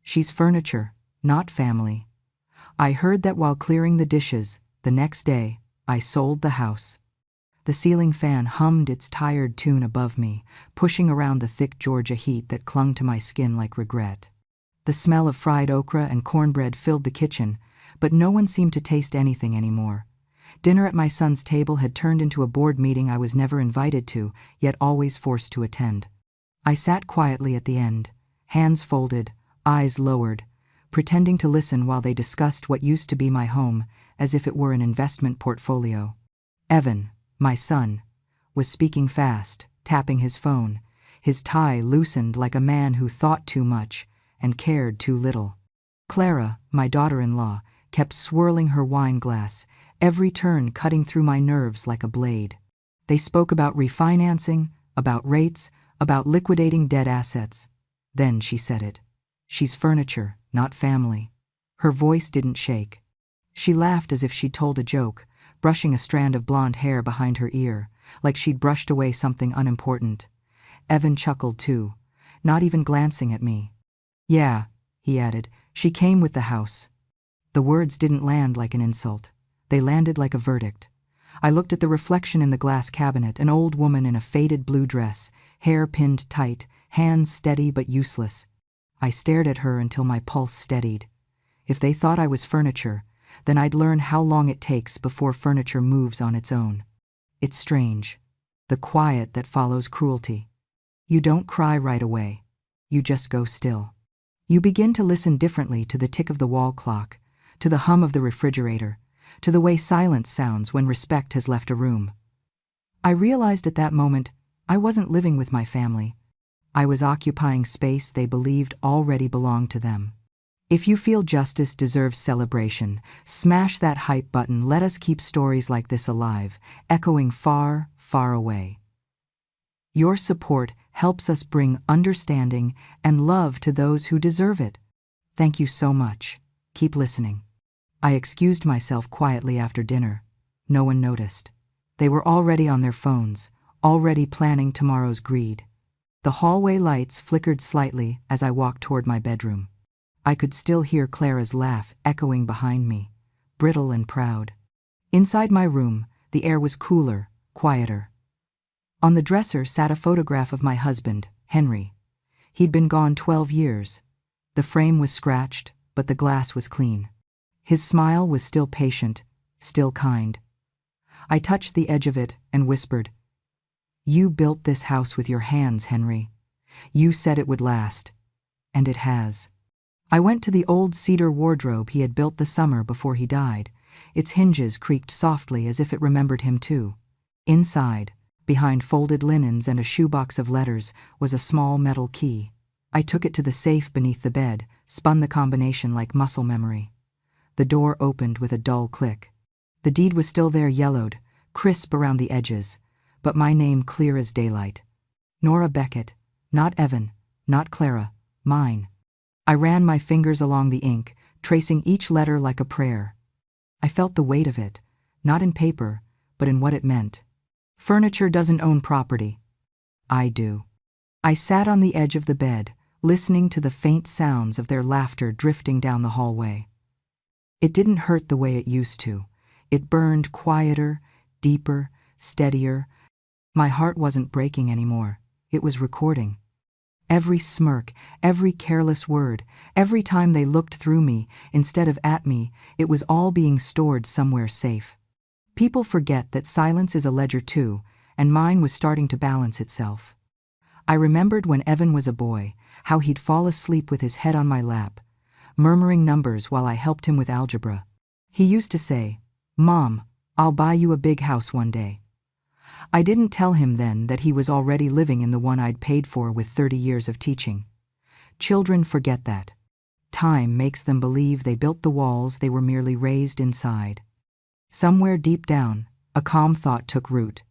She's furniture, not family. I heard that while clearing the dishes. The next day, I sold the house. The ceiling fan hummed its tired tune above me, pushing around the thick Georgia heat that clung to my skin like regret. The smell of fried okra and cornbread filled the kitchen, but no one seemed to taste anything anymore. Dinner at my son's table had turned into a board meeting I was never invited to, yet always forced to attend. I sat quietly at the end, hands folded, eyes lowered, pretending to listen while they discussed what used to be my home, as if it were an investment portfolio. Evan, my son, was speaking fast, tapping his phone, his tie loosened like a man who thought too much and cared too little. Clara, my daughter-in-law, kept swirling her wine glass, every turn cutting through my nerves like a blade. They spoke about refinancing, about rates, about liquidating dead assets. Then she said it. She's furniture, not family. Her voice didn't shake. She laughed as if she'd told a joke, brushing a strand of blonde hair behind her ear, like she'd brushed away something unimportant. Evan chuckled too, not even glancing at me. Yeah, he added, she came with the house. The words didn't land like an insult. They landed like a verdict. I looked at the reflection in the glass cabinet, an old woman in a faded blue dress, hair pinned tight, hands steady but useless. I stared at her until my pulse steadied. If they thought I was furniture, then I'd learn how long it takes before furniture moves on its own. It's strange, the quiet that follows cruelty. You don't cry right away. You just go still. You begin to listen differently to the tick of the wall clock, to the hum of the refrigerator, to the way silence sounds when respect has left a room. I realized at that moment I wasn't living with my family. I was occupying space they believed already belonged to them. If you feel justice deserves celebration, smash that hype button. Let us keep stories like this alive, echoing far, far away. Your support helps us bring understanding and love to those who deserve it. Thank you so much. Keep listening. I excused myself quietly after dinner. No one noticed. They were already on their phones, already planning tomorrow's greed. The hallway lights flickered slightly as I walked toward my bedroom. I could still hear Clara's laugh echoing behind me, brittle and proud. Inside my room, the air was cooler, quieter. On the dresser sat a photograph of my husband, Henry. He'd been gone 12 years. The frame was scratched, but the glass was clean. His smile was still patient, still kind. I touched the edge of it and whispered, "You built this house with your hands, Henry. You said it would last. And it has." I went to the old cedar wardrobe he had built the summer before he died. Its hinges creaked softly as if it remembered him too. Inside, behind folded linens and a shoebox of letters, was a small metal key. I took it to the safe beneath the bed, spun the combination like muscle memory. The door opened with a dull click. The deed was still there, yellowed, crisp around the edges, but my name clear as daylight. Nora Beckett, not Evan, not Clara, mine. I ran my fingers along the ink, tracing each letter like a prayer. I felt the weight of it, not in paper, but in what it meant. Furniture doesn't own property. I do. I sat on the edge of the bed, listening to the faint sounds of their laughter drifting down the hallway. It didn't hurt the way it used to. It burned quieter, deeper, steadier. My heart wasn't breaking anymore. It was recording. Every smirk, every careless word, every time they looked through me instead of at me, it was all being stored somewhere safe. People forget that silence is a ledger too, and mine was starting to balance itself. I remembered when Evan was a boy, how he'd fall asleep with his head on my lap, murmuring numbers while I helped him with algebra. He used to say, "Mom, I'll buy you a big house one day." I didn't tell him then that he was already living in the one I'd paid for with 30 years of teaching. Children forget that. Time makes them believe they built the walls they were merely raised inside. Somewhere deep down, a calm thought took root.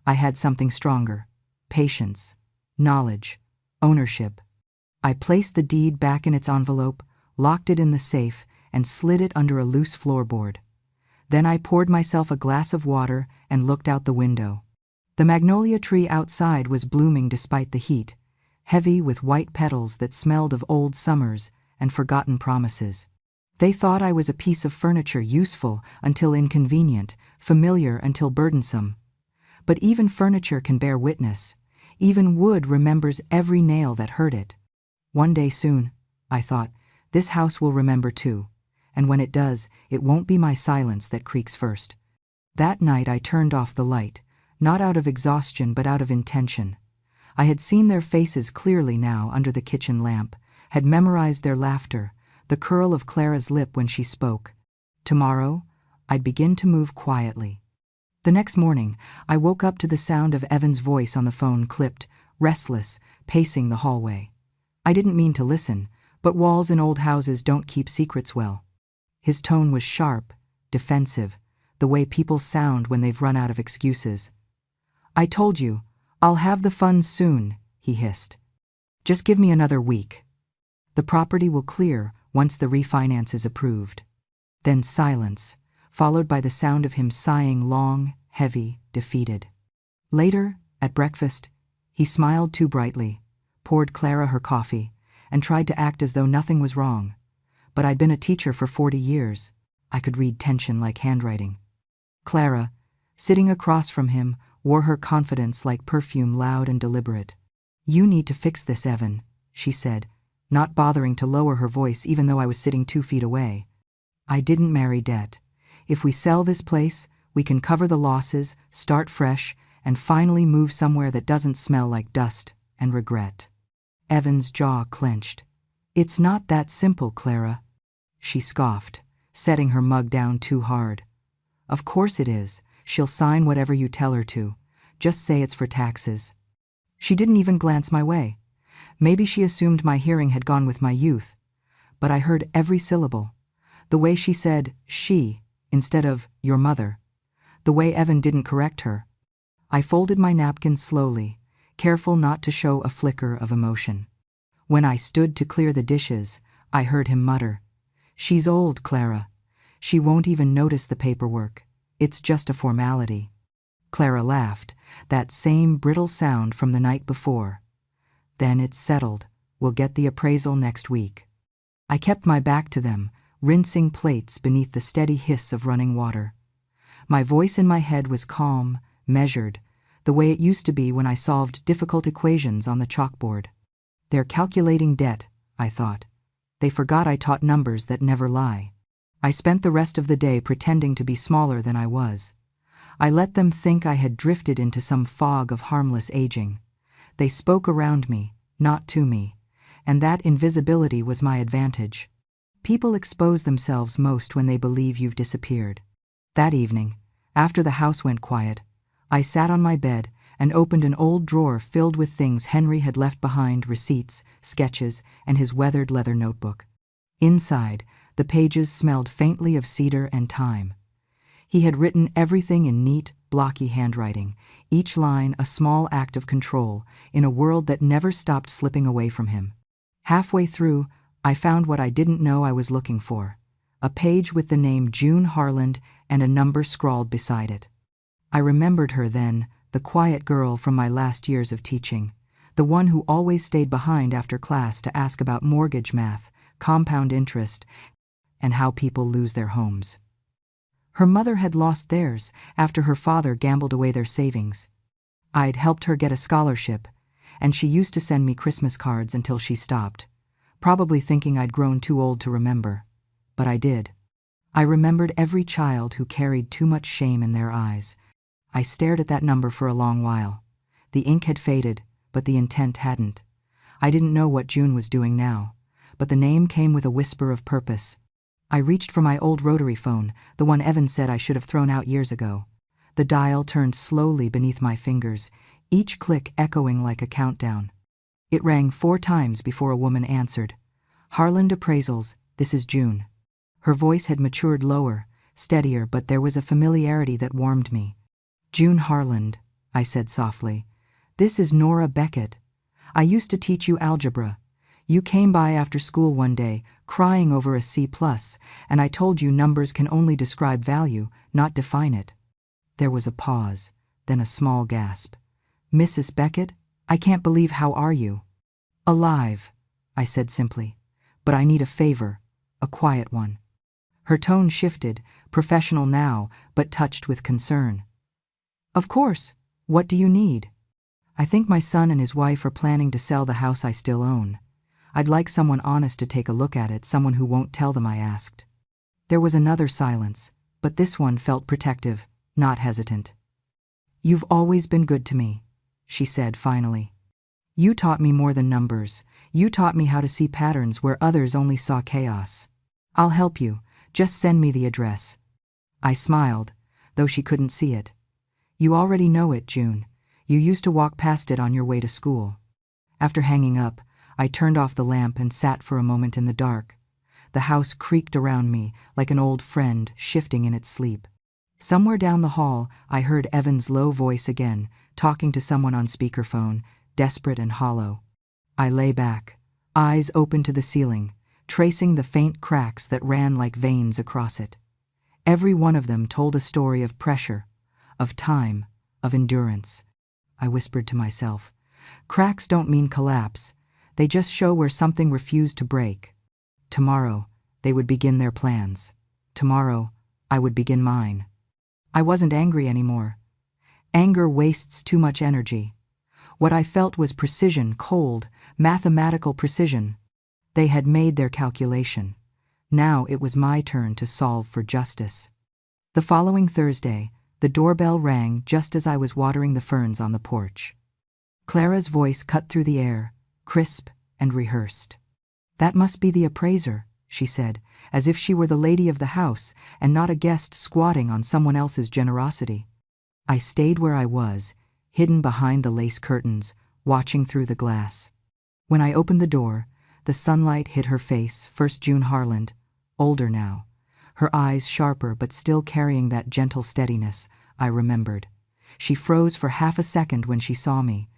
I had something stronger: patience, knowledge, ownership. I placed the deed back in its envelope, locked it in the safe, and slid it under a loose floorboard. Then I poured myself a glass of water and looked out the window. The magnolia tree outside was blooming despite the heat, heavy with white petals that smelled of old summers and forgotten promises. They thought I was a piece of furniture, useful until inconvenient, familiar until burdensome. But even furniture can bear witness. Even wood remembers every nail that hurt it. One day soon, I thought, this house will remember too. And when it does, it won't be my silence that creaks first. That night I turned off the light, not out of exhaustion but out of intention. I had seen their faces clearly now under the kitchen lamp, had memorized their laughter, the curl of Clara's lip when she spoke. Tomorrow, I'd begin to move quietly. The next morning, I woke up to the sound of Evan's voice on the phone, clipped, restless, pacing the hallway. I didn't mean to listen, but walls in old houses don't keep secrets well. His tone was sharp, defensive, the way people sound when they've run out of excuses. "I told you, I'll have the funds soon," he hissed. "Just give me another week. The property will clear once the refinance is approved." Then silence, followed by the sound of him sighing long, heavy, defeated. Later, at breakfast, he smiled too brightly, poured Clara her coffee, and tried to act as though nothing was wrong. But I'd been a teacher for 40 years. I could read tension like handwriting. Clara, sitting across from him, wore her confidence like perfume, loud and deliberate. "You need to fix this, Evan," she said, not bothering to lower her voice even though I was sitting 2 feet away. "I didn't marry debt. If we sell this place, we can cover the losses, start fresh, and finally move somewhere that doesn't smell like dust and regret." Evan's jaw clenched. "It's not that simple, Clara," she scoffed, setting her mug down too hard. "Of course it is. She'll sign whatever you tell her to. Just say it's for taxes." She didn't even glance my way. Maybe she assumed my hearing had gone with my youth. But I heard every syllable. The way she said "she" instead of "your mother." The way Evan didn't correct her. I folded my napkin slowly, careful not to show a flicker of emotion. When I stood to clear the dishes, I heard him mutter, "She's old, Clara. She won't even notice the paperwork. It's just a formality." Clara laughed, that same brittle sound from the night before. "Then it's settled. We'll get the appraisal next week." I kept my back to them, rinsing plates beneath the steady hiss of running water. My voice in my head was calm, measured, the way it used to be when I solved difficult equations on the chalkboard. "They're calculating debt," I thought. They forgot I taught numbers that never lie. I spent the rest of the day pretending to be smaller than I was. I let them think I had drifted into some fog of harmless aging. They spoke around me, not to me, and that invisibility was my advantage. People expose themselves most when they believe you've disappeared. That evening, after the house went quiet, I sat on my bed and opened an old drawer filled with things Henry had left behind, receipts, sketches, and his weathered leather notebook. Inside, the pages smelled faintly of cedar and thyme. He had written everything in neat, blocky handwriting, each line a small act of control in a world that never stopped slipping away from him. Halfway through, I found what I didn't know I was looking for, a page with the name June Harland and a number scrawled beside it. I remembered her then, the quiet girl from my last years of teaching, the one who always stayed behind after class to ask about mortgage math, compound interest, and how people lose their homes. Her mother had lost theirs after her father gambled away their savings. I'd helped her get a scholarship, and she used to send me Christmas cards until she stopped, probably thinking I'd grown too old to remember. But I did. I remembered every child who carried too much shame in their eyes. I stared at that number for a long while. The ink had faded, but the intent hadn't. I didn't know what June was doing now, but the name came with a whisper of purpose. I reached for my old rotary phone, the one Evan said I should have thrown out years ago. The dial turned slowly beneath my fingers, each click echoing like a countdown. It rang 4 times before a woman answered. "Harland Appraisals, this is June." Her voice had matured lower, steadier, but there was a familiarity that warmed me. "June Harland," I said softly. "This is Nora Beckett. I used to teach you algebra. You came by after school one day, crying over a C+, and I told you numbers can only describe value, not define it." There was a pause, then a small gasp. "Mrs. Beckett, I can't believe, how are you?" "Alive," I said simply. but I need a favor, a quiet one." Her tone shifted, professional now, but touched with concern. "Of course. What do you need?" "I think my son and his wife are planning to sell the house I still own. I'd like someone honest to take a look at it, someone who won't tell them I asked." There was another silence, but this one felt protective, not hesitant. "You've always been good to me," she said finally. "You taught me more than numbers. You taught me how to see patterns where others only saw chaos. I'll help you. Just send me the address." I smiled, though she couldn't see it. "You already know it, June. You used to walk past it on your way to school." After hanging up, I turned off the lamp and sat for a moment in the dark. The house creaked around me like an old friend shifting in its sleep. Somewhere down the hall, I heard Evan's low voice again, talking to someone on speakerphone, desperate and hollow. I lay back, eyes open to the ceiling, tracing the faint cracks that ran like veins across it. Every one of them told a story of pressure, of time, of endurance. I whispered to myself, "Cracks don't mean collapse. They just show where something refused to break." Tomorrow, they would begin their plans. Tomorrow, I would begin mine. I wasn't angry anymore. Anger wastes too much energy. What I felt was precision, cold, mathematical precision. They had made their calculation. Now it was my turn to solve for justice. The following Thursday, the doorbell rang just as I was watering the ferns on the porch. Clara's voice cut through the air, crisp and rehearsed. "That must be the appraiser," she said, as if she were the lady of the house and not a guest squatting on someone else's generosity. I stayed where I was, hidden behind the lace curtains, watching through the glass. When I opened the door, the sunlight hit her face, first June Harland, older now, her eyes sharper but still carrying that gentle steadiness, I remembered. She froze for half a second when she saw me.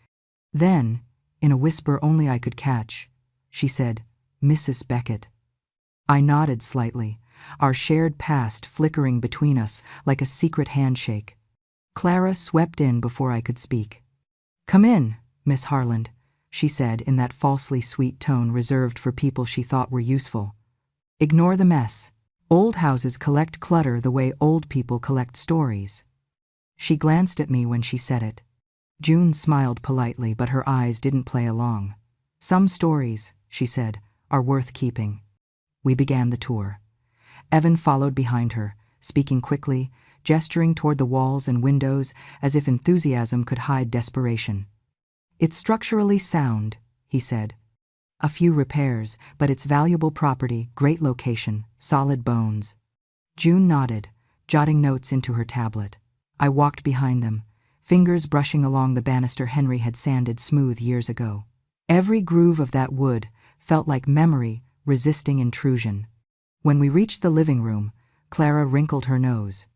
Then, in a whisper only I could catch, she said, "Mrs. Beckett." I nodded slightly, our shared past flickering between us like a secret handshake. Clara swept in before I could speak. "Come in, Miss Harland," she said in that falsely sweet tone reserved for people she thought were useful. "Ignore the mess. Old houses collect clutter the way old people collect stories." She glanced at me when she said it. June smiled politely, but her eyes didn't play along. "Some stories," she said, "are worth keeping." We began the tour. Evan followed behind her, speaking quickly, gesturing toward the walls and windows as if enthusiasm could hide desperation. "It's structurally sound," he said. "A few repairs, but it's valuable property, great location, solid bones." June nodded, jotting notes into her tablet. I walked behind them, fingers brushing along the banister Henry had sanded smooth years ago. Every groove of that wood felt like memory resisting intrusion. When we reached the living room, Clara wrinkled her nose.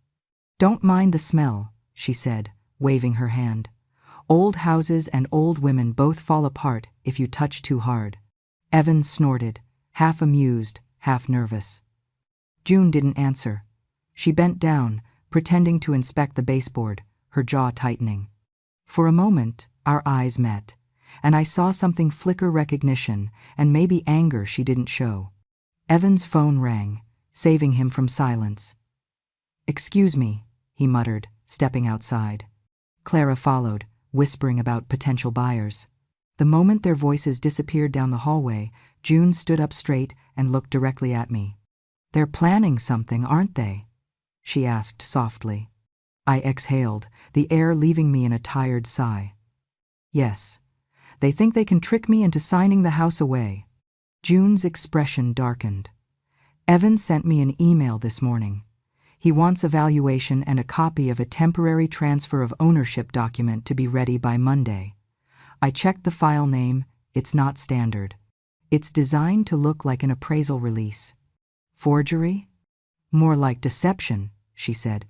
"Don't mind the smell," she said, waving her hand. "Old houses and old women both fall apart if you touch too hard." Evan snorted, half amused, half nervous. June didn't answer. She bent down, pretending to inspect the baseboard, her jaw tightening. For a moment, our eyes met, and I saw something flicker recognition and maybe anger she didn't show. Evan's phone rang, saving him from silence. "Excuse me," he muttered, stepping outside. Clara followed, whispering about potential buyers. The moment their voices disappeared down the hallway, June stood up straight and looked directly at me. "They're planning something, aren't they?" she asked softly. I exhaled, the air leaving me in a tired sigh. "Yes. They think they can trick me into signing the house away." June's expression darkened. "Evan sent me an email this morning. He wants a valuation and a copy of a temporary transfer of ownership document to be ready by Monday. I checked the file name. It's not standard. It's designed to look like an appraisal release." "Forgery?" "More like deception," she said.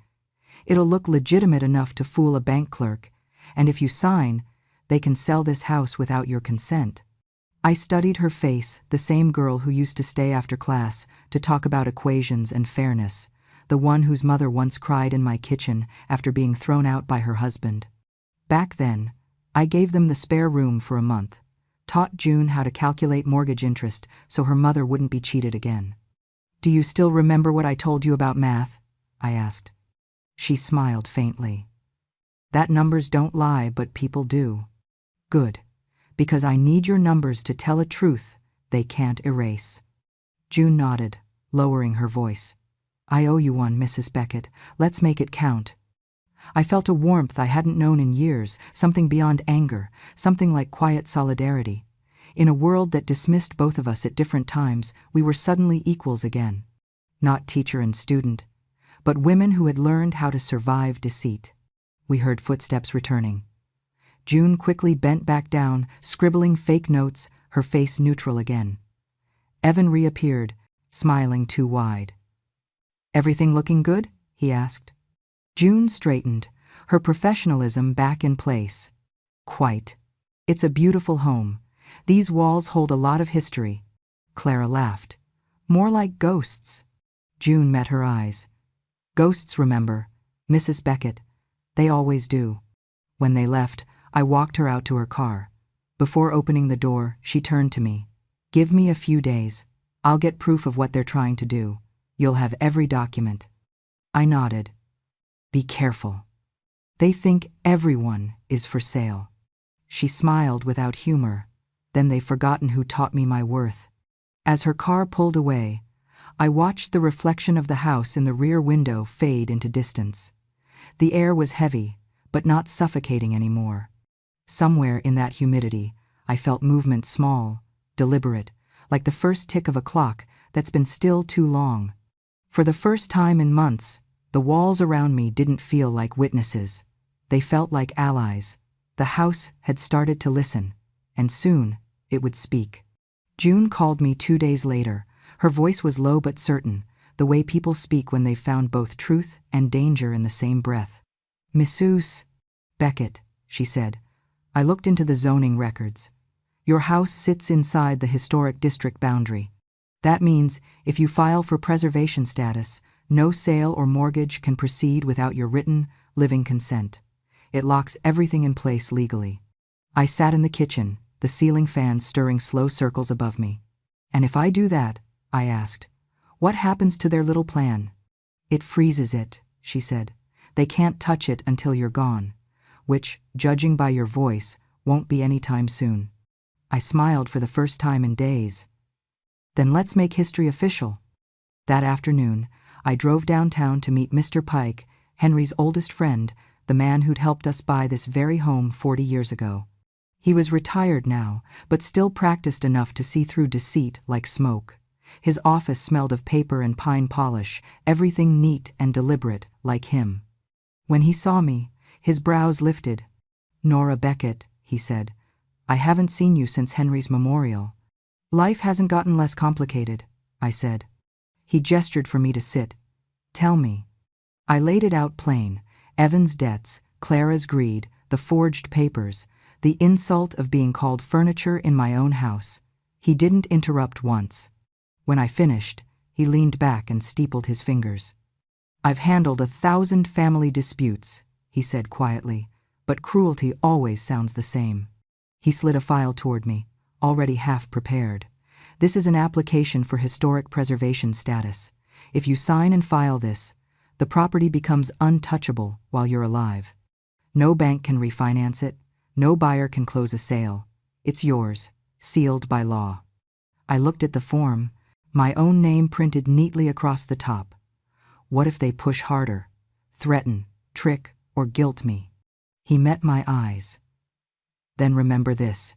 "It'll look legitimate enough to fool a bank clerk, and if you sign, they can sell this house without your consent." I studied her face, the same girl who used to stay after class to talk about equations and fairness, the one whose mother once cried in my kitchen after being thrown out by her husband. Back then, I gave them the spare room for a month, taught June how to calculate mortgage interest so her mother wouldn't be cheated again. "Do you still remember what I told you about math?" I asked. She smiled faintly. "That numbers don't lie, but people do." "Good, because I need your numbers to tell a truth they can't erase." June nodded, lowering her voice. "I owe you one, Mrs. Beckett. Let's make it count." I felt a warmth I hadn't known in years, something beyond anger, something like quiet solidarity. In a world that dismissed both of us at different times, we were suddenly equals again. Not teacher and student, but women who had learned how to survive deceit. We heard footsteps returning. June quickly bent back down, scribbling fake notes, her face neutral again. Evan reappeared, smiling too wide. "Everything looking good?" he asked. June straightened, her professionalism back in place. "Quite. It's a beautiful home. These walls hold a lot of history." Clara laughed. "More like ghosts." June met her eyes. "Ghosts remember, Mrs. Beckett. They always do." When they left, I walked her out to her car. Before opening the door, she turned to me. "Give me a few days. I'll get proof of what they're trying to do. You'll have every document." I nodded. "Be careful. They think everyone is for sale." She smiled without humor. "Then they've forgotten who taught me my worth." As her car pulled away, I watched the reflection of the house in the rear window fade into distance. The air was heavy, but not suffocating anymore. Somewhere in that humidity, I felt movement small, deliberate, like the first tick of a clock that's been still too long. For the first time in months, the walls around me didn't feel like witnesses. They felt like allies. The house had started to listen, and soon it would speak. June called me 2 days later. Her voice was low but certain, the way people speak when they've found both truth and danger in the same breath. "Mrs. Beckett," she said. I looked into the zoning records. "Your house sits inside the historic district boundary. That means if you file for preservation status, no sale or mortgage can proceed without your written, living consent. It locks everything in place legally." I sat in the kitchen, the ceiling fan stirring slow circles above me. "And if I do that," I asked, "what happens to their little plan?" "It freezes it," she said. "They can't touch it until you're gone, which, judging by your voice, won't be any time soon." I smiled for the first time in days. "Then let's make history official." That afternoon, I drove downtown to meet Mr. Pike, Henry's oldest friend, the man who'd helped us buy this very home 40 years ago. He was retired now, but still practiced enough to see through deceit like smoke. His office smelled of paper and pine polish, everything neat and deliberate, like him. When he saw me, his brows lifted. "Nora Beckett," he said, "I haven't seen you since Henry's memorial." "Life hasn't gotten less complicated," I said. He gestured for me to sit. "Tell me." I laid it out plain: Evan's debts, Clara's greed, the forged papers, the insult of being called furniture in my own house. He didn't interrupt once. When I finished, he leaned back and steepled his fingers. "I've handled 1,000 family disputes," he said quietly, "but cruelty always sounds the same." He slid a file toward me, already half prepared. "This is an application for historic preservation status. If you sign and file this, the property becomes untouchable while you're alive. No bank can refinance it. No buyer can close a sale. It's yours, sealed by law." I looked at the form, my own name printed neatly across the top. What if they push harder, threaten, trick, or guilt me? He met my eyes. "Then remember this.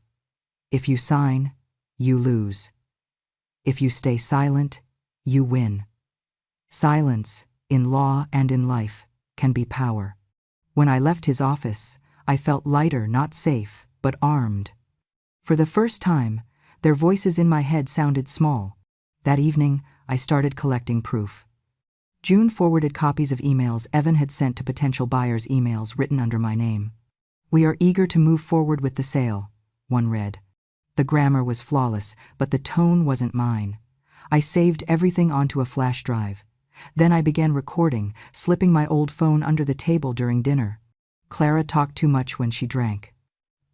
If you sign, you lose. If you stay silent, you win." Silence, in law and in life, can be power. When I left his office, I felt lighter, not safe, but armed. For the first time, their voices in my head sounded small. That evening, I started collecting proof. June forwarded copies of emails Evan had sent to potential buyers' emails written under my name. "We are eager to move forward with the sale," one read. The grammar was flawless, but the tone wasn't mine. I saved everything onto a flash drive. Then I began recording, slipping my old phone under the table during dinner. Clara talked too much when she drank.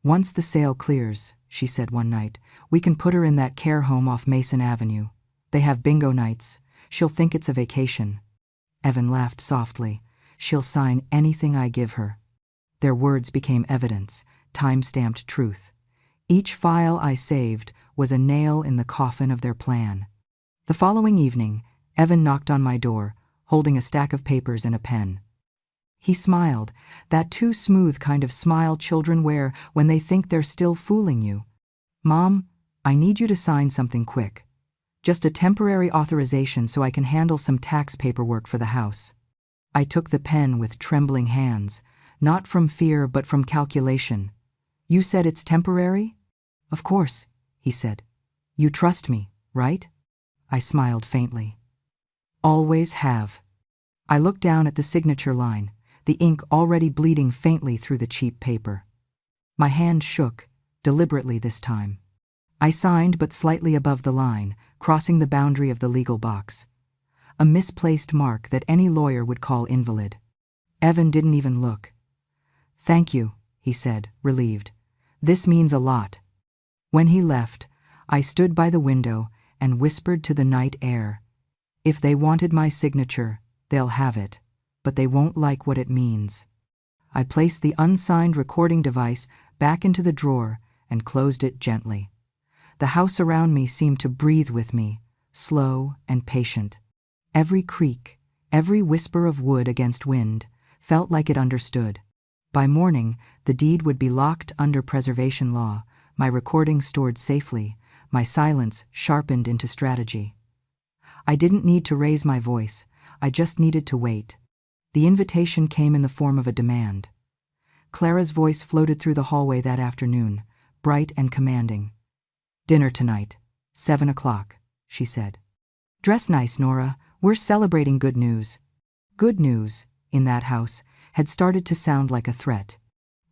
"Once the sale clears," she said one night. We can put her in that care home off Mason Avenue. They have bingo nights. She'll think it's a vacation. Evan laughed softly. She'll sign anything I give her. Their words became evidence, time-stamped truth. Each file I saved was a nail in the coffin of their plan. The following evening, Evan knocked on my door, holding a stack of papers and a pen. He smiled, that too smooth kind of smile children wear when they think they're still fooling you. Mom, I need you to sign something quick. Just a temporary authorization so I can handle some tax paperwork for the house. I took the pen with trembling hands, not from fear but from calculation. You said it's temporary? Of course, he said. You trust me, right? I smiled faintly. Always have. I looked down at the signature line, the ink already bleeding faintly through the cheap paper. My hand shook, deliberately this time. I signed but slightly above the line, crossing the boundary of the legal box. A misplaced mark that any lawyer would call invalid. Evan didn't even look. Thank you, he said, relieved. This means a lot. When he left, I stood by the window and whispered to the night air. If they wanted my signature, they'll have it, but they won't like what it means. I placed the unsigned recording device back into the drawer and closed it gently. The house around me seemed to breathe with me, slow and patient. Every creak, every whisper of wood against wind, felt like it understood. By morning, the deed would be locked under preservation law, my recording stored safely, my silence sharpened into strategy. I didn't need to raise my voice, I just needed to wait. The invitation came in the form of a demand. Clara's voice floated through the hallway that afternoon, bright and commanding. Dinner tonight, 7 o'clock, she said. Dress nice, Nora, we're celebrating good news. Good news, in that house, had started to sound like a threat.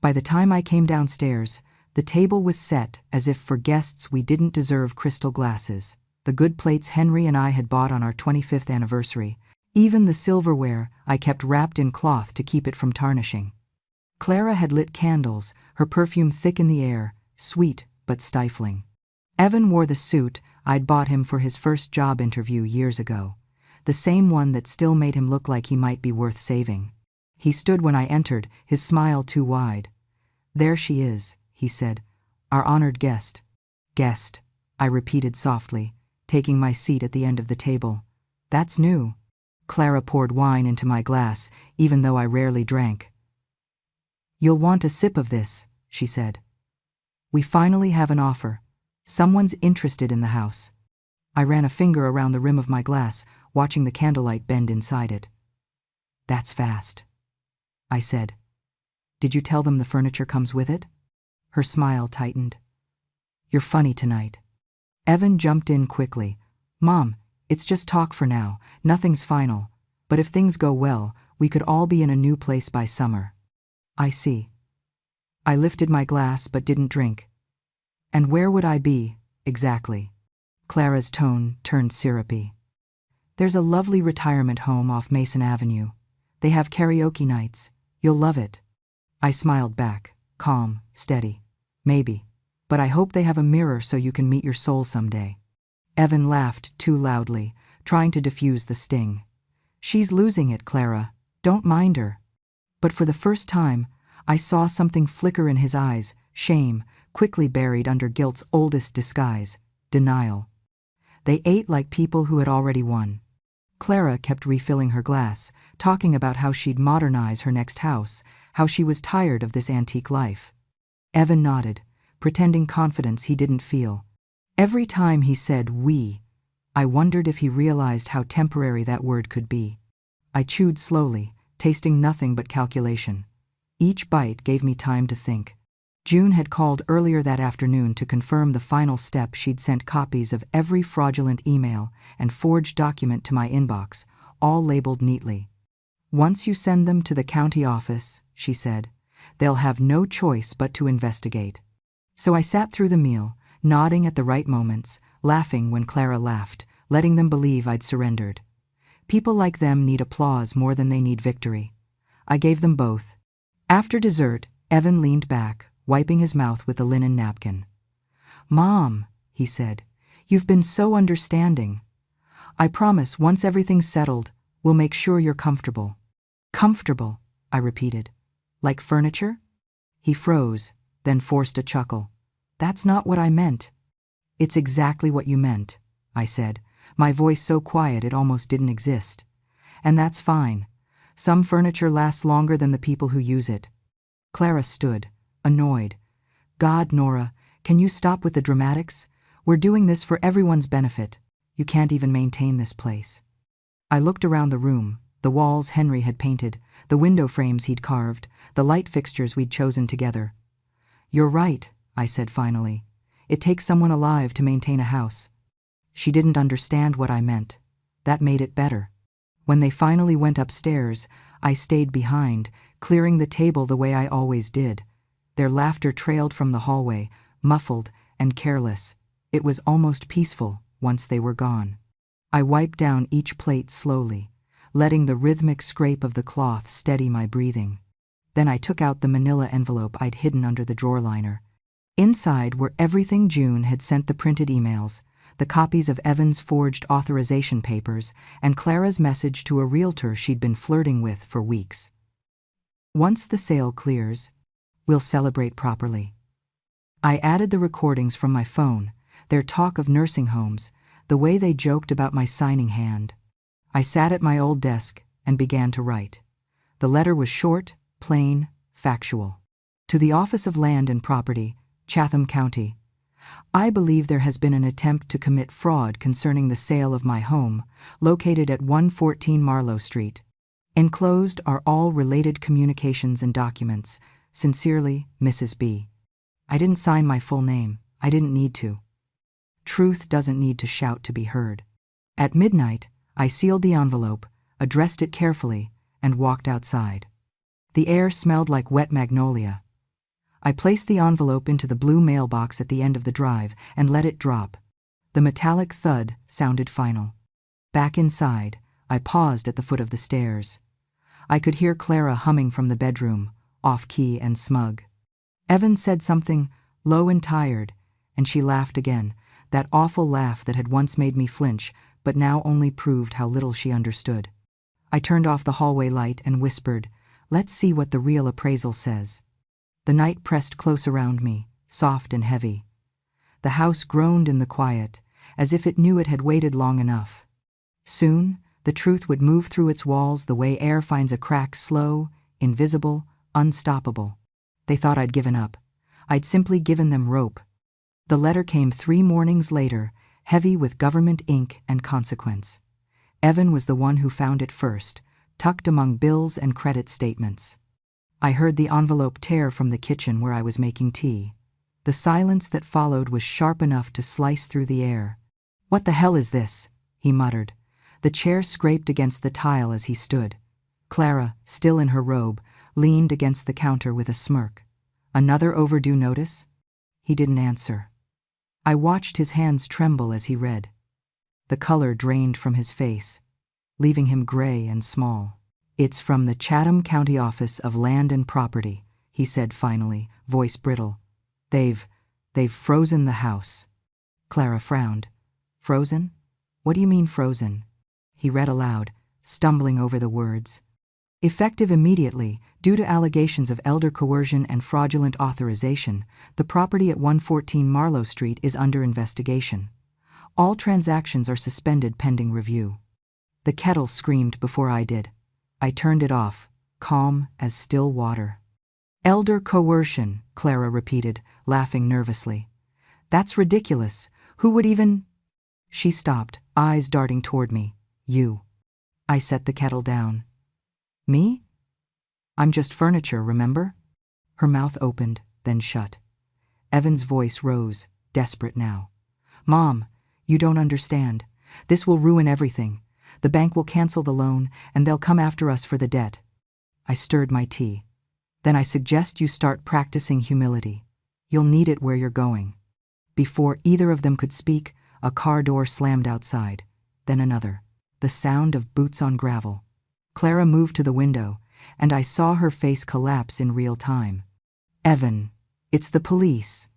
By the time I came downstairs, the table was set as if for guests we didn't deserve crystal glasses, the good plates Henry and I had bought on our 25th anniversary, even the silverware I kept wrapped in cloth to keep it from tarnishing. Clara had lit candles, her perfume thick in the air, sweet but stifling. Evan wore the suit I'd bought him for his first job interview years ago, the same one that still made him look like he might be worth saving. He stood when I entered, his smile too wide. There she is, he said, our honored guest. Guest, I repeated softly, taking my seat at the end of the table. That's new. Clara poured wine into my glass, even though I rarely drank. You'll want a sip of this, she said. We finally have an offer. Someone's interested in the house. I ran a finger around the rim of my glass, watching the candlelight bend inside it. That's fast, I said. Did you tell them the furniture comes with it? Her smile tightened. You're funny tonight. Evan jumped in quickly. Mom, it's just talk for now, nothing's final. But if things go well, we could all be in a new place by summer. I see. I lifted my glass but didn't drink. And where would I be, exactly? Clara's tone turned syrupy. There's a lovely retirement home off Mason Avenue. They have karaoke nights. You'll love it. I smiled back, calm, steady. Maybe. But I hope they have a mirror so you can meet your soul someday. Evan laughed too loudly, trying to diffuse the sting. She's losing it, Clara. Don't mind her. But for the first time, I saw something flicker in his eyes, shame, quickly buried under guilt's oldest disguise, denial. They ate like people who had already won. Clara kept refilling her glass, talking about how she'd modernize her next house, how she was tired of this antique life. Evan nodded, pretending confidence he didn't feel. Every time he said we, I wondered if he realized how temporary that word could be. I chewed slowly, tasting nothing but calculation. Each bite gave me time to think. June had called earlier that afternoon to confirm the final step. She'd sent copies of every fraudulent email and forged document to my inbox, all labeled neatly. Once you send them to the county office, she said, they'll have no choice but to investigate. So I sat through the meal, nodding at the right moments, laughing when Clara laughed, letting them believe I'd surrendered. People like them need applause more than they need victory. I gave them both. After dessert, Evan leaned back, wiping his mouth with a linen napkin. "Mom," he said, "you've been so understanding. I promise once everything's settled, we'll make sure you're comfortable." "Comfortable," I repeated. "Like furniture?" He froze, then forced a chuckle. "That's not what I meant." "It's exactly what you meant," I said, my voice so quiet it almost didn't exist. "And that's fine. Some furniture lasts longer than the people who use it." Clara stood, annoyed. "God, Nora, can you stop with the dramatics? We're doing this for everyone's benefit. You can't even maintain this place." I looked around the room, the walls Henry had painted, the window frames he'd carved, the light fixtures we'd chosen together. "You're right," I said finally. "It takes someone alive to maintain a house." She didn't understand what I meant. That made it better. When they finally went upstairs, I stayed behind, clearing the table the way I always did. Their laughter trailed from the hallway, muffled and careless. It was almost peaceful once they were gone. I wiped down each plate slowly, letting the rhythmic scrape of the cloth steady my breathing. Then I took out the manila envelope I'd hidden under the drawer liner. Inside were everything June had sent, the printed emails, the copies of Evan's forged authorization papers, and Clara's message to a realtor she'd been flirting with for weeks. "Once the sale clears, we'll celebrate properly." I added the recordings from my phone, their talk of nursing homes, the way they joked about my signing hand. I sat at my old desk and began to write. The letter was short, plain, factual. To the Office of Land and Property, Chatham County. I believe there has been an attempt to commit fraud concerning the sale of my home, located at 114 Marlowe Street. Enclosed are all related communications and documents. Sincerely, Mrs. B. I didn't sign my full name. I didn't need to. Truth doesn't need to shout to be heard. At midnight, I sealed the envelope, addressed it carefully, and walked outside. The air smelled like wet magnolia. I placed the envelope into the blue mailbox at the end of the drive and let it drop. The metallic thud sounded final. Back inside, I paused at the foot of the stairs. I could hear Clara humming from the bedroom, off-key and smug. Evan said something low and tired, and she laughed again, that awful laugh that had once made me flinch, but now only proved how little she understood. I turned off the hallway light and whispered, "Let's see what the real appraisal says." The night pressed close around me, soft and heavy. The house groaned in the quiet, as if it knew it had waited long enough. Soon, the truth would move through its walls the way air finds a crack, slow, invisible, unstoppable. They thought I'd given up. I'd simply given them rope. The letter came 3 mornings later, heavy with government ink and consequence. Evan was the one who found it first, tucked among bills and credit statements. I heard the envelope tear from the kitchen where I was making tea. The silence that followed was sharp enough to slice through the air. "What the hell is this?" he muttered. The chair scraped against the tile as he stood. Clara, still in her robe, leaned against the counter with a smirk. "Another overdue notice?" He didn't answer. I watched his hands tremble as he read. The color drained from his face, leaving him gray and small. "It's from the Chatham County Office of Land and Property," he said finally, voice brittle. They've frozen the house." Clara frowned. "Frozen? What do you mean frozen?" He read aloud, stumbling over the words. "Effective immediately, due to allegations of elder coercion and fraudulent authorization, the property at 114 Marlowe Street is under investigation. All transactions are suspended pending review." The kettle screamed before I did. I turned it off, calm as still water. "Elder coercion," Clara repeated, laughing nervously. "That's ridiculous. Who would even—" She stopped, eyes darting toward me. "You." I set the kettle down. "Me? I'm just furniture, remember?" Her mouth opened, then shut. Evan's voice rose, desperate now. "Mom, you don't understand. This will ruin everything. The bank will cancel the loan, and they'll come after us for the debt." I stirred my tea. "Then I suggest you start practicing humility. You'll need it where you're going." Before either of them could speak, a car door slammed outside, then another. The sound of boots on gravel. Clara moved to the window, and I saw her face collapse in real time. "Evan, it's the police."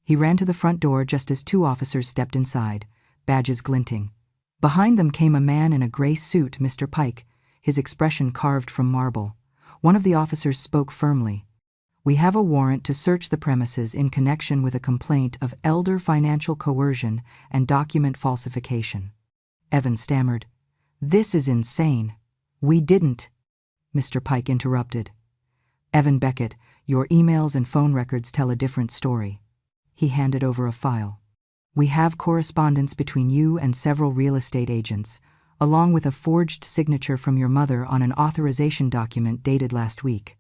He ran to the front door just as 2 officers stepped inside, badges glinting. Behind them came a man in a gray suit, Mr. Pike, his expression carved from marble. One of the officers spoke firmly. "We have a warrant to search the premises in connection with a complaint of elder financial coercion and document falsification." Evan stammered. "This is insane. We didn't." Mr. Pike interrupted. "Evan Beckett, your emails and phone records tell a different story." He handed over a file. "We have correspondence between you and several real estate agents, along with a forged signature from your mother on an authorization document dated last week."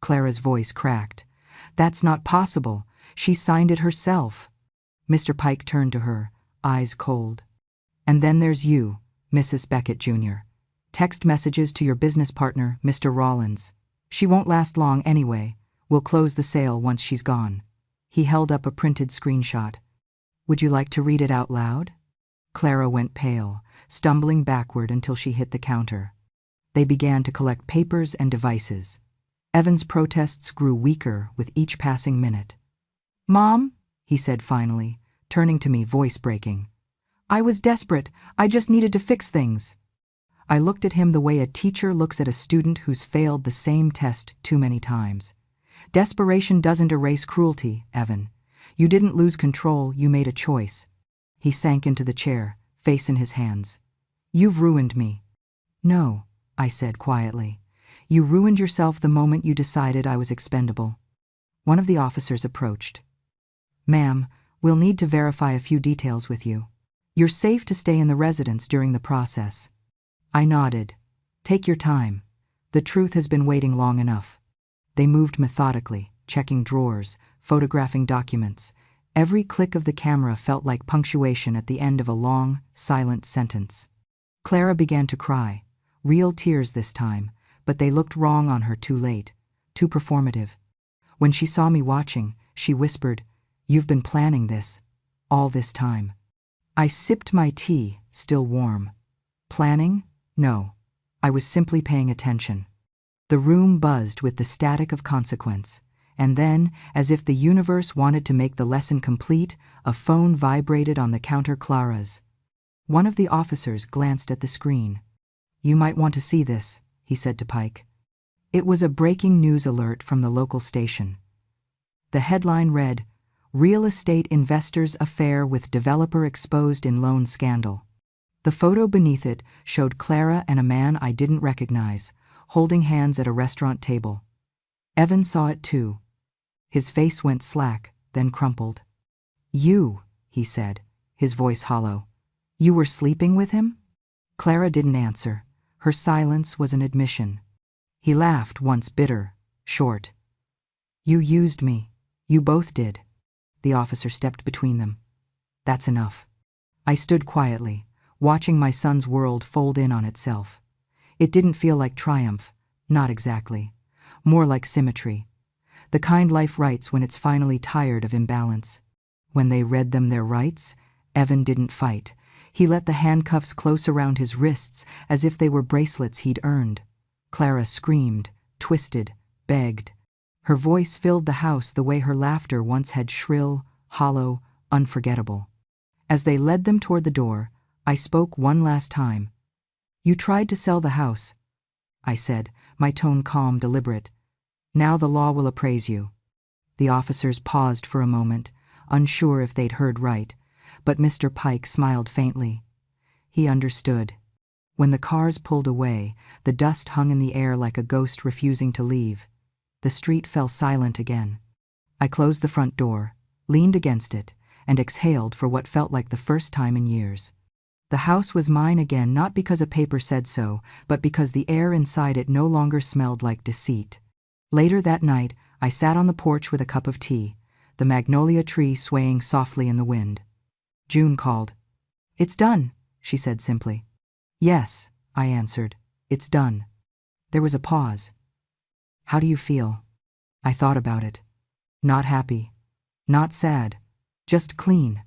Clara's voice cracked. "That's not possible. She signed it herself." Mr. Pike turned to her, eyes cold. "And then there's you, Mrs. Beckett Jr. Text messages to your business partner, Mr. Rollins. She won't last long anyway. We'll close the sale once she's gone." He held up a printed screenshot. "Would you like to read it out loud?" Clara went pale, stumbling backward until she hit the counter. They began to collect papers and devices. Evan's protests grew weaker with each passing minute. "Mom," he said finally, turning to me, voice breaking. "I was desperate. I just needed to fix things." I looked at him the way a teacher looks at a student who's failed the same test too many times. "Desperation doesn't erase cruelty, Evan. You didn't lose control, you made a choice." He sank into the chair, face in his hands. "You've ruined me." "No," I said quietly. "You ruined yourself the moment you decided I was expendable." One of the officers approached. "Ma'am, we'll need to verify a few details with you. You're safe to stay in the residence during the process." I nodded. "Take your time. The truth has been waiting long enough." They moved methodically, checking drawers, photographing documents. Every click of the camera felt like punctuation at the end of a long, silent sentence. Clara began to cry, real tears this time, but they looked wrong on her too late, too performative. When she saw me watching, she whispered, "You've been planning this, all this time." I sipped my tea, still warm. Planning? No. I was simply paying attention. The room buzzed with the static of consequence, and then, as if the universe wanted to make the lesson complete, a phone vibrated on the counter. Clara's. One of the officers glanced at the screen. "You might want to see this," he said to Pike. It was a breaking news alert from the local station. The headline read, "Real Estate Investors Affair with Developer Exposed in Loan Scandal." The photo beneath it showed Clara and a man I didn't recognize, holding hands at a restaurant table. Evan saw it too. His face went slack, then crumpled. "You," he said, his voice hollow. "You were sleeping with him?" Clara didn't answer. Her silence was an admission. He laughed, once bitter, short. "You used me. You both did." The officer stepped between them. "That's enough." I stood quietly, watching my son's world fold in on itself. It didn't feel like triumph, not exactly. More like symmetry. The kind life writes when it's finally tired of imbalance. When they read them their rights, Evan didn't fight. He let the handcuffs close around his wrists as if they were bracelets he'd earned. Clara screamed, twisted, begged. Her voice filled the house the way her laughter once had, shrill, hollow, unforgettable. As they led them toward the door, I spoke one last time. "You tried to sell the house," I said, my tone calm, deliberate. "Now the law will appraise you." The officers paused for a moment, unsure if they'd heard right, but Mr. Pike smiled faintly. He understood. When the cars pulled away, the dust hung in the air like a ghost refusing to leave. The street fell silent again. I closed the front door, leaned against it, and exhaled for what felt like the first time in years. The house was mine again, not because a paper said so, but because the air inside it no longer smelled like deceit. Later that night, I sat on the porch with a cup of tea, the magnolia tree swaying softly in the wind. June called. "It's done," she said simply. "Yes," I answered. "It's done." There was a pause. "How do you feel?" I thought about it. Not happy. Not sad. Just clean.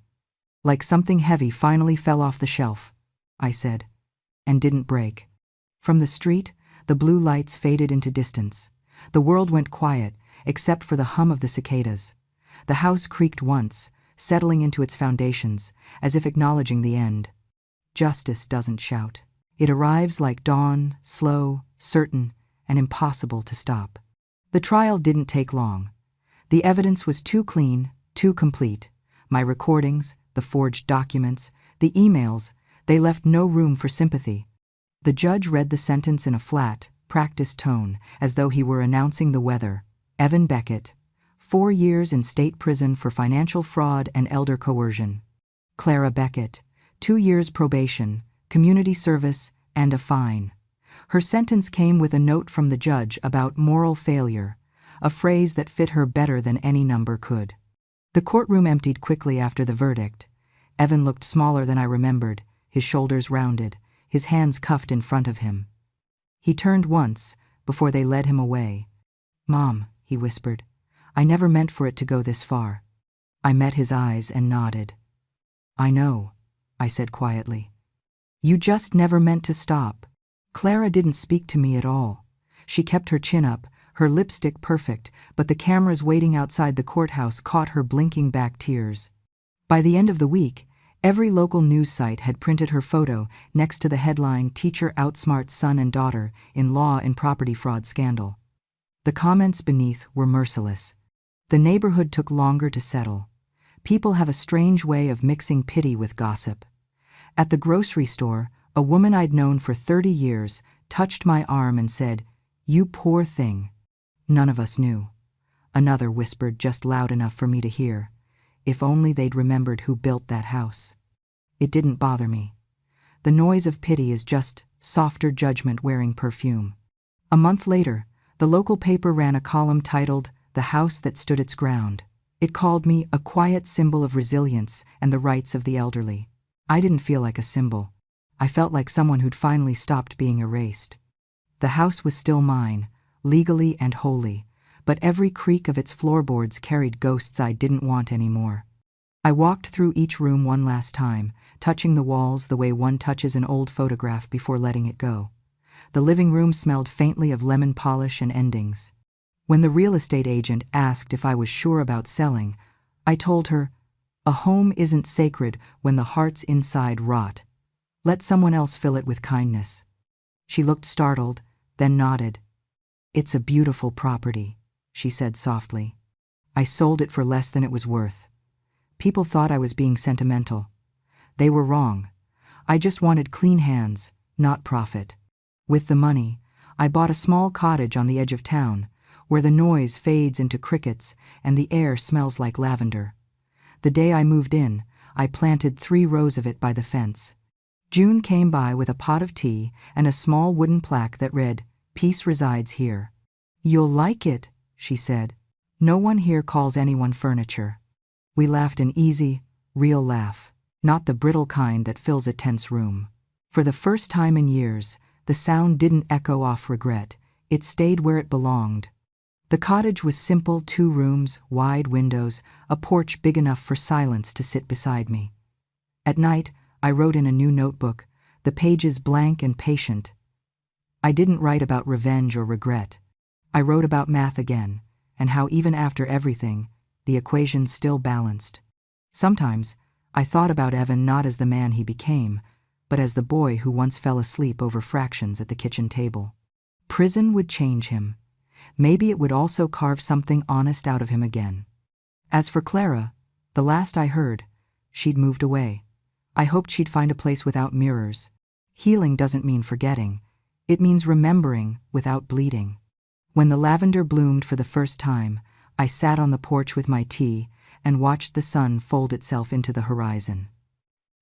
Like something heavy finally fell off the shelf, I said, and didn't break. From the street, the blue lights faded into distance. The world went quiet, except for the hum of the cicadas. The house creaked once, settling into its foundations, as if acknowledging the end. Justice doesn't shout. It arrives like dawn, slow, certain, and impossible to stop. The trial didn't take long. The evidence was too clean, too complete. My recordings, the forged documents, the emails, they left no room for sympathy. The judge read the sentence in a flat, practiced tone, as though he were announcing the weather. Evan Beckett, 4 years in state prison for financial fraud and elder coercion. Clara Beckett, 2 years probation, community service, and a fine. Her sentence came with a note from the judge about moral failure, a phrase that fit her better than any number could. The courtroom emptied quickly after the verdict. Evan looked smaller than I remembered, his shoulders rounded, his hands cuffed in front of him. He turned once, before they led him away. "Mom," he whispered, "I never meant for it to go this far." I met his eyes and nodded. "I know," I said quietly. "You just never meant to stop." Clara didn't speak to me at all. She kept her chin up, her lipstick perfect, but the cameras waiting outside the courthouse caught her blinking back tears. By the end of the week, every local news site had printed her photo next to the headline, "Teacher outsmarts son and daughter in law and property fraud scandal." The comments beneath were merciless. The neighborhood took longer to settle. People have a strange way of mixing pity with gossip. At the grocery store, a woman I'd known for 30 years touched my arm and said, "You poor thing." None of us knew. Another whispered just loud enough for me to hear, "If only they'd remembered who built that house." It didn't bother me. The noise of pity is just softer judgment wearing perfume. A month later, the local paper ran a column titled, "The House That Stood Its Ground." It called me a quiet symbol of resilience and the rights of the elderly. I didn't feel like a symbol. I felt like someone who'd finally stopped being erased. The house was still mine, legally and wholly, but every creak of its floorboards carried ghosts I didn't want anymore. I walked through each room one last time, touching the walls the way one touches an old photograph before letting it go. The living room smelled faintly of lemon polish and endings. When the real estate agent asked if I was sure about selling, I told her, "A home isn't sacred when the heart's inside rot. Let someone else fill it with kindness." She looked startled, then nodded. "It's a beautiful property," she said softly. "I sold it for less than it was worth. People thought I was being sentimental. They were wrong. I just wanted clean hands, not profit. With the money, I bought a small cottage on the edge of town, where the noise fades into crickets and the air smells like lavender. The day I moved in, I planted 3 rows of it by the fence. June came by with a pot of tea and a small wooden plaque that read, "Peace resides here." "You'll like it," she said. "No one here calls anyone furniture." We laughed an easy, real laugh, not the brittle kind that fills a tense room. For the first time in years, the sound didn't echo off regret. It stayed where it belonged. The cottage was simple, 2 rooms, wide windows, a porch big enough for silence to sit beside me. At night, I wrote in a new notebook, the pages blank and patient. I didn't write about revenge or regret. I wrote about math again, and how even after everything, the equation still balanced. Sometimes, I thought about Evan not as the man he became, but as the boy who once fell asleep over fractions at the kitchen table. Prison would change him. Maybe it would also carve something honest out of him again. As for Clara, the last I heard, she'd moved away. I hoped she'd find a place without mirrors. Healing doesn't mean forgetting. It means remembering without bleeding. When the lavender bloomed for the first time, I sat on the porch with my tea and watched the sun fold itself into the horizon.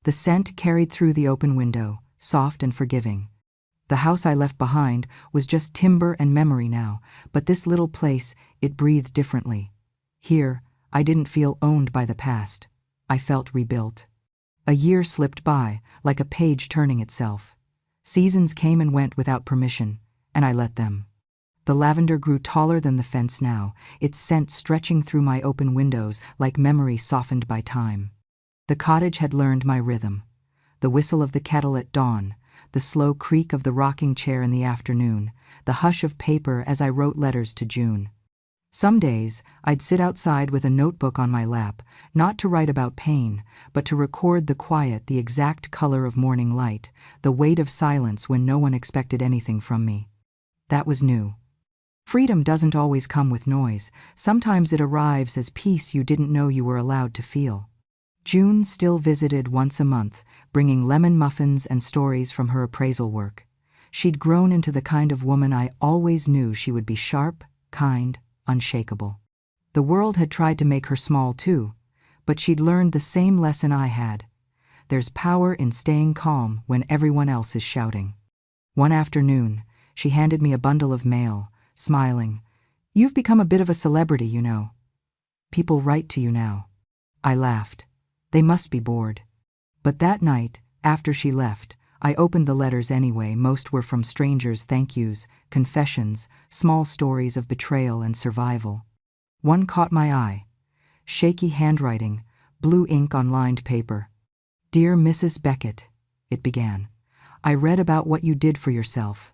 The scent carried through the open window, soft and forgiving. The house I left behind was just timber and memory now, but this little place, it breathed differently. Here, I didn't feel owned by the past. I felt rebuilt. A year slipped by, like a page turning itself. Seasons came and went without permission, and I let them. The lavender grew taller than the fence now, its scent stretching through my open windows like memory softened by time. The cottage had learned my rhythm. The whistle of the kettle at dawn, the slow creak of the rocking chair in the afternoon, the hush of paper as I wrote letters to June. Some days, I'd sit outside with a notebook on my lap, not to write about pain, but to record the quiet, the exact color of morning light, the weight of silence when no one expected anything from me. That was new. Freedom doesn't always come with noise. Sometimes it arrives as peace you didn't know you were allowed to feel. June still visited once a month, bringing lemon muffins and stories from her appraisal work. She'd grown into the kind of woman I always knew she would be: sharp, kind, unshakable. The world had tried to make her small too, but she'd learned the same lesson I had. There's power in staying calm when everyone else is shouting. One afternoon, she handed me a bundle of mail, smiling. "You've become a bit of a celebrity, you know. People write to you now." I laughed. They must be bored. But that night, after she left, I opened the letters anyway. Most were from strangers: thank yous, confessions, small stories of betrayal and survival. One caught my eye. Shaky handwriting, blue ink on lined paper. "Dear Mrs. Beckett," it began. "I read about what you did for yourself.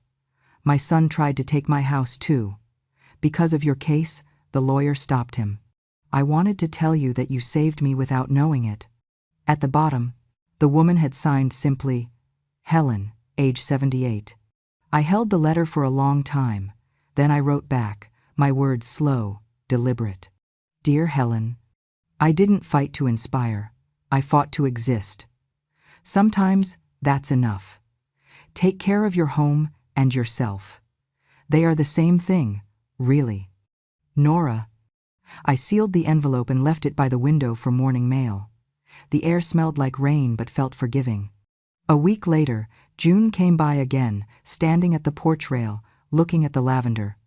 My son tried to take my house too. Because of your case, the lawyer stopped him. I wanted to tell you that you saved me without knowing it." At the bottom, the woman had signed simply, "Helen, age 78. I held the letter for a long time. Then I wrote back, my words slow, deliberate. "Dear Helen, I didn't fight to inspire. I fought to exist. Sometimes that's enough. Take care of your home and yourself. They are the same thing, really. Nora." I sealed the envelope and left it by the window for morning mail. The air smelled like rain but felt forgiving. A week later, June came by again, standing at the porch rail, looking at the lavender.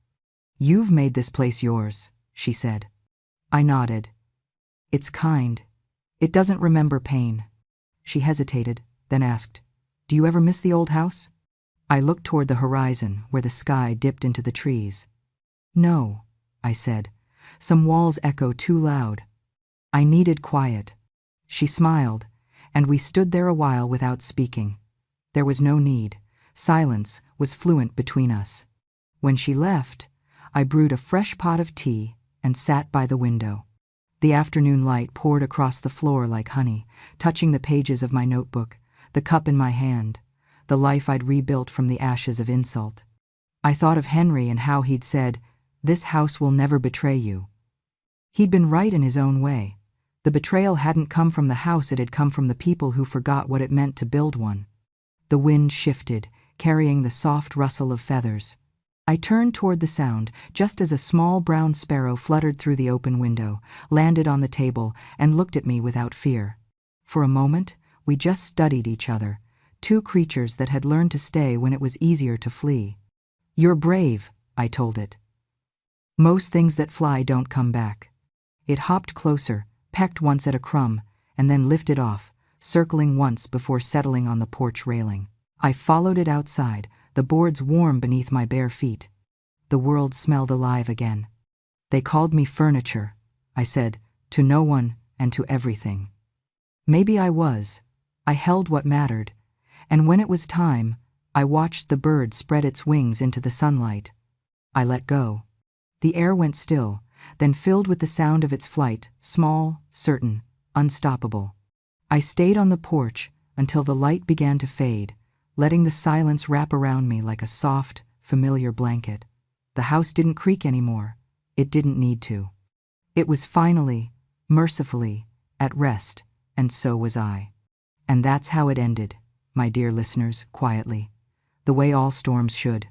"You've made this place yours," she said. I nodded. "It's kind. It doesn't remember pain." She hesitated, then asked, "Do you ever miss the old house?" I looked toward the horizon, where the sky dipped into the trees. "No," I said. "Some walls echo too loud. I needed quiet." She smiled, and we stood there a while without speaking. There was no need. Silence was fluent between us. When she left, I brewed a fresh pot of tea and sat by the window. The afternoon light poured across the floor like honey, touching the pages of my notebook, the cup in my hand, the life I'd rebuilt from the ashes of insult. I thought of Henry and how he'd said, "This house will never betray you." He'd been right in his own way. The betrayal hadn't come from the house, it had come from the people who forgot what it meant to build one. The wind shifted, carrying the soft rustle of feathers. I turned toward the sound just as a small brown sparrow fluttered through the open window, landed on the table, and looked at me without fear. For a moment, we just studied each other, two creatures that had learned to stay when it was easier to flee. "You're brave," I told it. "Most things that fly don't come back." It hopped closer, pecked once at a crumb, and then lifted off, circling once before settling on the porch railing. I followed it outside, the boards warm beneath my bare feet. The world smelled alive again. "They called me furniture," I said, "to no one and to everything." Maybe I was. I held what mattered, and when it was time, I watched the bird spread its wings into the sunlight. I let go. The air went still, then filled with the sound of its flight, small, certain, unstoppable. I stayed on the porch until the light began to fade, letting the silence wrap around me like a soft, familiar blanket. The house didn't creak anymore. It didn't need to. It was finally, mercifully, at rest, and so was I. And that's how it ended, my dear listeners, quietly, the way all storms should.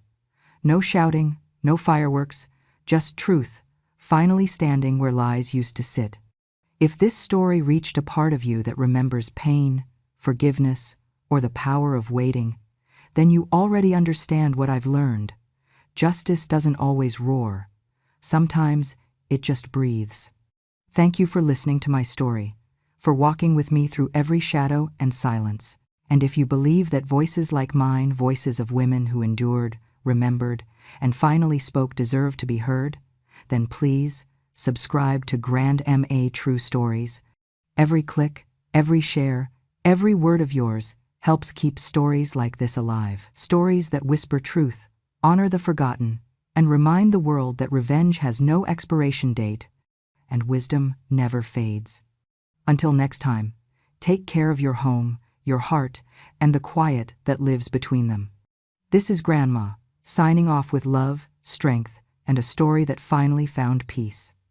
No shouting, no fireworks, just truth, finally standing where lies used to sit. If this story reached a part of you that remembers pain, forgiveness, or the power of waiting, then you already understand what I've learned. Justice doesn't always roar. Sometimes it just breathes. Thank you for listening to my story, for walking with me through every shadow and silence. And if you believe that voices like mine, voices of women who endured, remembered, and finally spoke, deserve to be heard, then please subscribe to Grand MA True Stories. Every click, every share, every word of yours helps keep stories like this alive. Stories that whisper truth, honor the forgotten, and remind the world that revenge has no expiration date and wisdom never fades. Until next time, take care of your home, your heart, and the quiet that lives between them. This is Grandma, signing off with love, strength, and a story that finally found peace.